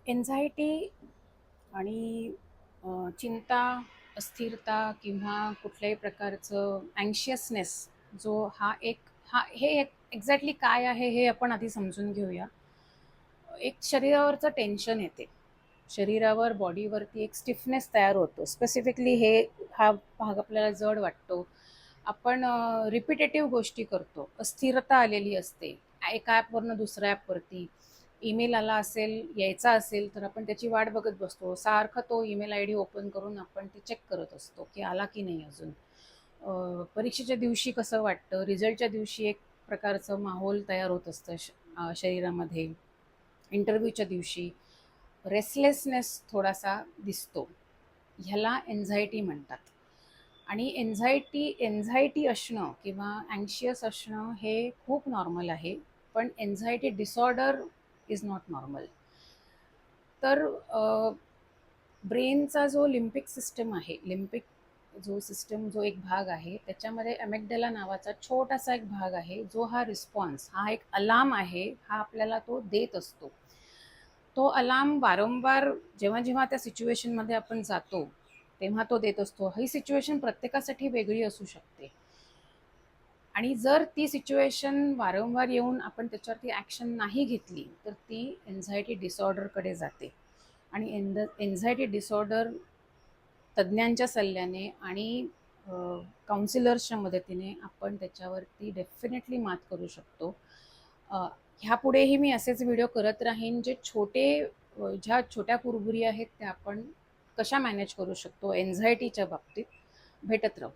Anxiety आणि चिंता, अस्थिरता किंवा कुठल्याही प्रकारचं अँशियसनेस जो हे एक्झॅक्टली काय आहे हे आपण आधी समजून घेऊया. एक शरीरावरचं टेन्शन येते. शरीरावर, बॉडीवरती एक स्टिफनेस तयार होतो. स्पेसिफिकली हा भाग आपल्याला जड वाटतो. आपण रिपिटेटिव्ह गोष्टी करतो. अस्थिरता आलेली असते. एका ॲपवरनं दुसऱ्या ॲपवरती. ईमेल आला असेल, यायचा असेल तर आपण त्याची वाट बघत बसतो. सारखा तो ईमेल आय डी ओपन करून आपण ते चेक करत असतो की आला की नाही अजून. परीक्षेच्या दिवशी कसं वाटतं, रिझल्टच्या दिवशी एक प्रकारचं माहोल तयार होत असतं शरीरामध्ये. इंटरव्ह्यूच्या दिवशी रेस्टलेसनेस थोडासा दिसतो. ह्याला एन्झायटी म्हणतात. आणि एन्झायटी असणं किंवा अँशियस असणं हे खूप नॉर्मल आहे. पण anxiety disorder is not normal. तर ब्रेनचा जो लिम्पिक सिस्टम आहे, जो एक भाग आहे, त्याच्यामध्ये अमेग्डला नावाचा छोटासा एक भाग आहे, जो हा रिस्पॉन्स, हा एक अलार्म आहे, हा आपल्याला तो देत असतो. तो अलार्म वारंवार जेव्हा जेव्हा त्या सिच्युएशनमध्ये आपण जातो तेव्हा तो देत असतो. ही सिच्युएशन प्रत्येकासाठी वेगळी असू शकते आणि जर ती सिच्युएशन वारंवार येऊन आपण त्याच्यावरती ॲक्शन नाही घेतली तर ती एन्झायटी डिसऑर्डरकडे जाते. आणि एन्झायटी डिसऑर्डर तज्ज्ञांच्या सल्ल्याने आणि काउन्सिलर्सच्या मदतीने आपण त्याच्यावरती डेफिनेटली मात करू शकतो. ह्यापुढेही मी असेच व्हिडिओ करत राहीन, ज्या छोट्या कुरबुरी आहेत त्या आपण कशा मॅनेज करू शकतो एन्झायटीच्या बाबतीत. भेटत राहू.